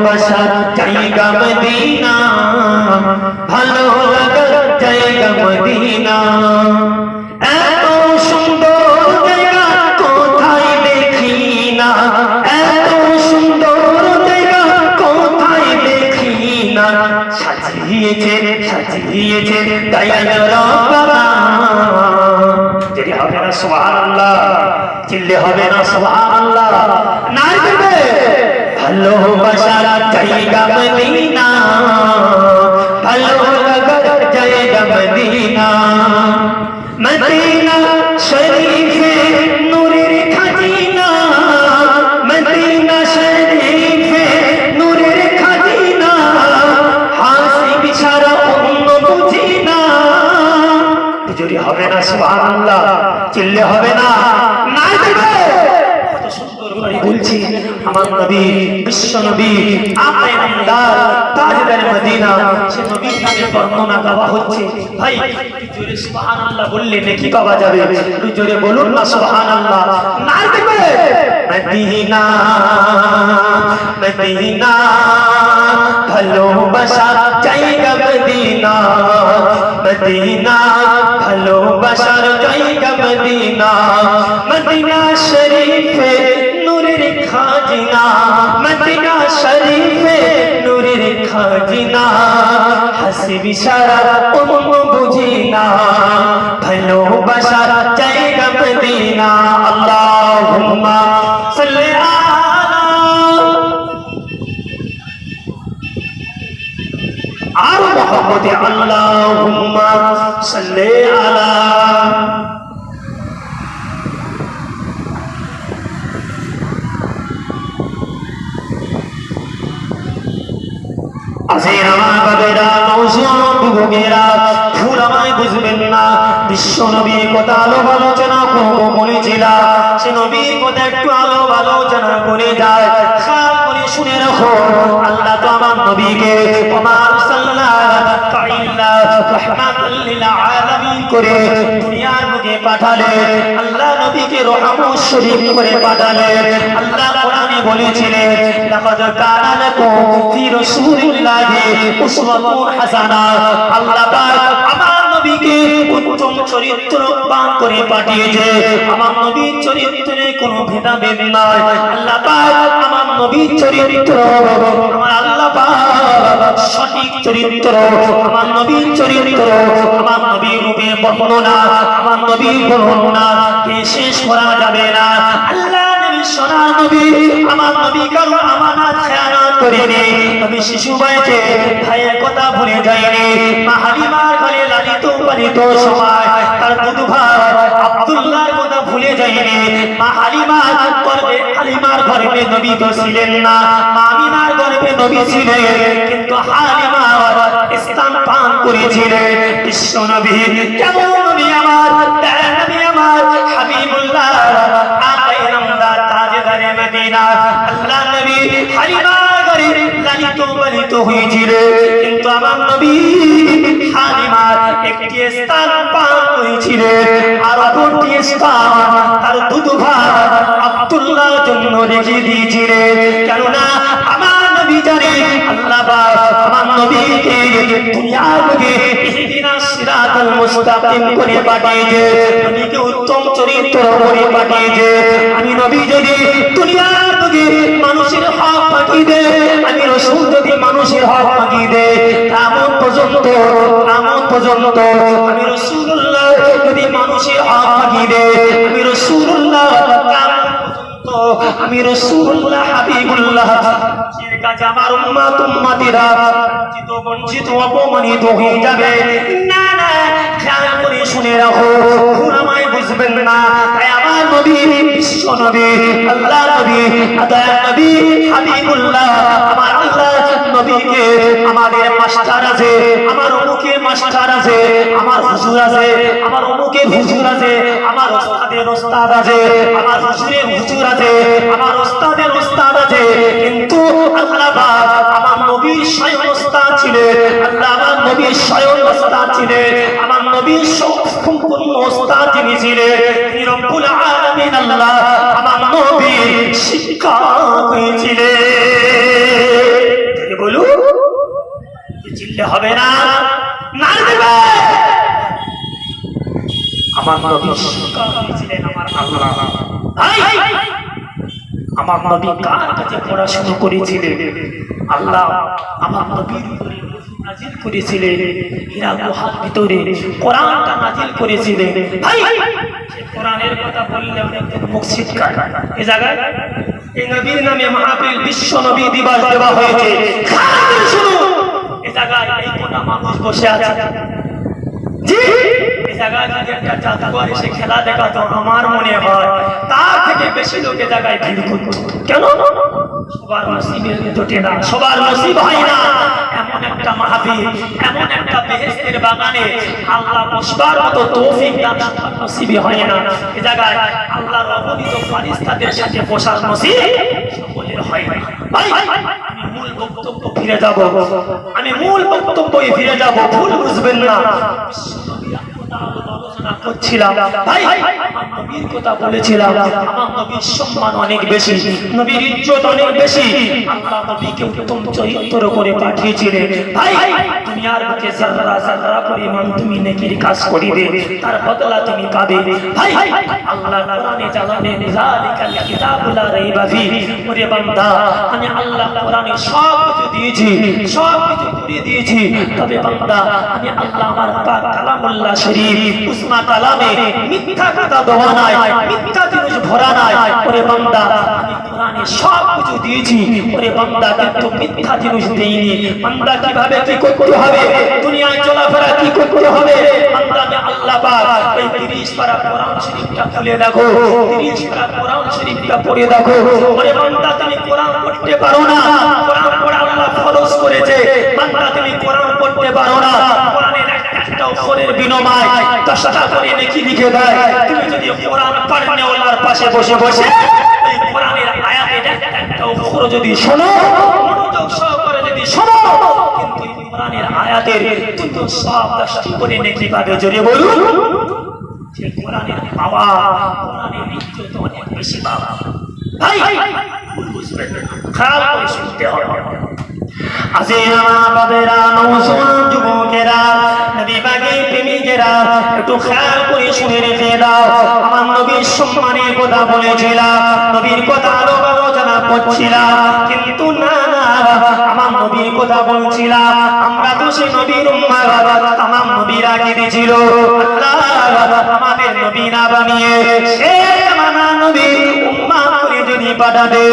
ভালোবাসার জায়গা মদিনা, ভালো লাগার জায়গা মদিনা। এত সুন্দর জায়গা কোথায় দেখি না, এত সুন্দর জায়গা কোথায় দেখি না। সাজিয়েছে সাজিয়েছে দয়াল রব্বানা। যদি হবে না সুবহানাল্লাহ, চিল্লে হবে না সুবহানাল্লাহ, না দিবে ভালোবাসার জায়গা মদিনা, ভালো লাগার জায়গা মদিনা। মদিনা শরীফে নূরের খাজিনা, মদিনা শরীফে নূরের খাজিনা। হাসিব ছাড়া অন্য বুঝি না। যদি হবে না সুবহানাল্লাহ, চিল্লে হবে না, না দিবে। বলছি আমার নবী, বিশ্ব নবী, আপনি নামদার তাজদার মদিনা, সে নবীর নামে বর্ণনা গাওয়া হচ্ছে। ভাই জোরে সুবহানাল্লাহ বললে নেকি পাওয়া যাবে, একটু জোরে বলুন না সুবহানাল্লাহ, না দিবে। মদিনা মদিনা ভালোবাসার জায়গা মদিনা, মদিনা ভালোবাসার জায়গা মদিনা। মদিনা শরীফে নূরের খাজিনা, মদিনা শরীফে নূরের খাজিনা। হাসিব ছাড়া অন্য বুঝি না, ভালোবাসার জায়গা মদিনা। আল্লাহুম্মা সাল্লি আলা, আর মুহাম্মদে আল্লাহুম্মা সাল্লি আলা। আসেন আমার বাবেরা, নওজোয়ান যুবকেরা, ভুল আমায় বুঝবেন না। বিশ্ব নবীর কথা আলোচনা করবো বলেছিলাম, সে নবীর কথা একটু আলোচনা করে যায়। খেয়াল করে শুনে রাখো, আল্লাহ তো আমার নবীকে করে দুনিয়ার বুকে পাঠালেন। আল্লাহ নবীকে রহমত শরীফ করে পাঠালেন। আল্লাহ কোরআনে বলেছিলেন, লাকাদ কানা লাকুম ফি রাসূলিল্লাহি উসওয়াতুন হাসানা। আল্লাহ পাক আমার নবীকে উত্তম চরিত্রবান করে পাঠিয়েছে। আমার নবীর চরিত্রে কোনো ভেদাভেদ নাই। আল্লাহ পাক আমার নবীর চরিত্র, আমার আল্লাহ পাক সঠিক চরিত্র, আমার নবীর চরিত্র, আমার নবীর রূপে বর্ণনা, আমার নবীর বর্ণনা কে শেষ করা যাবে না। আল্লাহ নবী সোনার নবী, আমার নবী কারো আমানত খেয়ানত করেনি। নবী শিশু বয়সে ভাইয়ের কথা ভুলে যায়নি। মা হালিমার ঘরে লালিত পালিত সময় তার দুধ ভাই আব্দুল্লাহর কথা ভুলে যায়নি। মা হালিমার গর্ভে, হালিমার গর্ভে নবী তো ছিলেন না, মা আমিনার গর্ভে নবী ছিলেন, কিন্তু হালিমা স্তন পান করেছিলেন। বিশ্ব নবী কেমন নবী আমার, নবী আমার হাবিবুল্লাহ, আকাই নামদার তাজদারে মদিনা। আল্লাহ নবী হালিমার ঘরে লালিত পালিত হয়েছিলেন, কিন্তু আমার নবী হালিমার একটি স্থান পান করেছিলেন, আর অপরটি স্থান তার দুধ ভাই আব্দুল্লাহর জন্য রেখে দিয়েছিলেন। কেননা আমার নবী জানে আল্লাহ আমার নবীকে দুনিয়ার বুকে ইহদিনাস সিরাতাল মুস্তাকিম করে পাঠিয়েছে, নবীকে উত্তম চরিত্র করে পাঠিয়েছে। আমি নবী যদি দুনিয়ার বুকে মানুষের হক ফাঁকি দেয়, আমি রাসূল যদি মানুষের হক ফাঁকি দেয়, কিয়ামত পর্যন্ত আমি রাসূলুল্লাহ যদি মানুষের হক ফাঁকি দেয়, আমি রাসূলুল্লাহ আমি রাসূলুল্লাহ হাবিবুল্লাহ এর কাছে আমার উম্মত উম্মতিরা বঞ্চিত অপমানিত হয়ে যাবে। না না, খেয়াল করে শুনে রাখো, পুরামায় বুঝবেন না। তাই আমার নবী, বিশ্ব নবী, আল্লাহ নবী, আদা নবী হাবিবুল্লাহ, আমার আল্লাহ নবীকে আমাদের মাস্টার আছে, আমার অমুকের মাস্টার আছে, আমার হুজুর আছে, আমার অমুকের হুজুর আছে, আমার ওস্তাদের ওস্তাদ আছে, আমার হুজুরের হুজুর আছে, আমার ওস্তাদের ওস্তাদ আছে, কিন্তু আল্লাহ পাক আমার নবীর স্বয়ং ওস্তাদ ছিলেন। আল্লাহ আমার নবীর স্বয়ং ওস্তাদ ছিলেন। আমার নবীর সম্পূর্ণ ওস্তাদ যিনি ছিলেন, তিনি রব্বুল আলামিন আল্লাহ আমার নবীর শিক্ষক হয়েছিলেন। চিল্লে হবে না, না দেবে। আমার নবী ছিলেন আমার আল্লাহ। ভাই আমার নবী কার কাছে পড়াশোনা করেছিলেন? আল্লাহ আমার নবীর উপরে নাজিল করেছিলেন, হীরা গুহার ভিতরে কোরআনটা নাজিল করেছিলেন। ভাই সে কোরআনের কথা বললে অনেকজন মুখ ছিটকায়। এই জায়গায় এই নবীর নামে মাহফিল বিশ্ব নবী দিবস দেওয়া হয়েছে। খারাপ শুনুন, এই জায়গায় এই কোটা মানুষ বসে আছে। জি এই জায়গায় যদি একটা জাদুঘর এসে খেলা দেখাতো, আমার মনে হয় তার থেকে বেশি লোক এই জায়গায় ভিড় করতো। কেন? সবার নসিবে জোটে না, সবার নসিব হয় না। এমন একটা মাহফিল, এমন একটা বেহেশতের বাগানে আল্লাহ বসবার মতো তৌফিক দান সবার নসিবে হয় না। এই জায়গায় আল্লাহর অগণিত ফেরেশতাদের সাথে বসার নসিব সকলের হয় না। ভাই আমি মূল বক্তব্য ফিরে যাব, আমি মূল বক্তব্যে ফিরে যাব, ভুল বুঝবেন না। আলোচনা করছিলাম ভাই, আমার নবীর কথা বলেছিলাম। আমার নবীর সম্মান অনেক বেশি, নবীর ইজ্জত অনেক বেশি। আল্লাহ নবীকে উত্তম চরিত্র করে পাঠিয়েছিলেন। ভাই দুনিয়ার বুকে যারা যারা পরিমাণ তুমি নেকির কাজ করিবে, তার বদলা তুমি পাবে। ভাই আল্লাহ কোরআনে জানালেন, যালিকাল কিতাবু লা রাইবা ফীহি। ওরে বান্দা, আমি আল্লাহ কোরআনে সব কিছু দিয়েছি, সব কিছু করে দিয়েছি। তবে বান্দা, আমি আল্লাহ আমার পাক কালামুল্লাহ শরীফ উসমা কালামে মিথ্যা কথা দেওয়া নাই, মিথ্যা জিনিস ভরা নাই। ওরে বান্দা, আমি কোরআনে সব কিছু দিয়েছি। ওরে বান্দা, কিন্তু মিথ্যা জিনিস দেইনি। বান্দা কিভাবে কি করতে হবে, দুনিয়ায় চলাফেরা কি করতে হবে, বান্দা আমি আল্লাহ পাক এই 30 পারা কোরআন শরীফটা খুলে দেখো, 30 পারা কোরআন শরীফটা পড়ে দেখো। ওরে বান্দা, তুমি কোরআন পড়তে পারো না, কোরআন পড়া আল্লাহ ফরজ করেছে। বান্দা তুমি কোরআন পড়তে পারো না, কোরআনের একটা অক্ষরের বিনিময়ে 10টা করে নেকি লিখে দেয়। তুমি যদি কোরআন পড়নে ওয়ালার পাশে বসে বসে এই কোরআনের আয়াতের একটা অক্ষর যদি শোনো, মনোযোগ সহকারে যদি শোনো, কিন্তু এই কোরআনের আয়াতের তুমি সব 10টি করে নেকি পাবে। জোরে বলুন, যে কোরআনের বাবা, কোরআনের ইজ্জত অনেক বেশি বাবা। ভাই বুঝবেন, খেয়াল করে শুনতে হবে। আসিনা বাবেরা, নওজোয়ান যুবকেরা, নবী পাকের প্রেমিকেরা, একটু খেয়াল করে শুনে রেখে দাও। আমার নবীর সম্মানের কথা বলেছিলাম, নবীর কথা আলোচনা করছিলাম, কিন্তু না না, আমার নবীর কথা বলছিলাম। আমরা তো সেই নবীর উম্মাহ, তামাম নবীরা কি দিয়েছিল? আল্লাহ আমাদের নবী না বানিয়ে সে জামানা নবী উম্মাহ করে যদি পাঠাবে,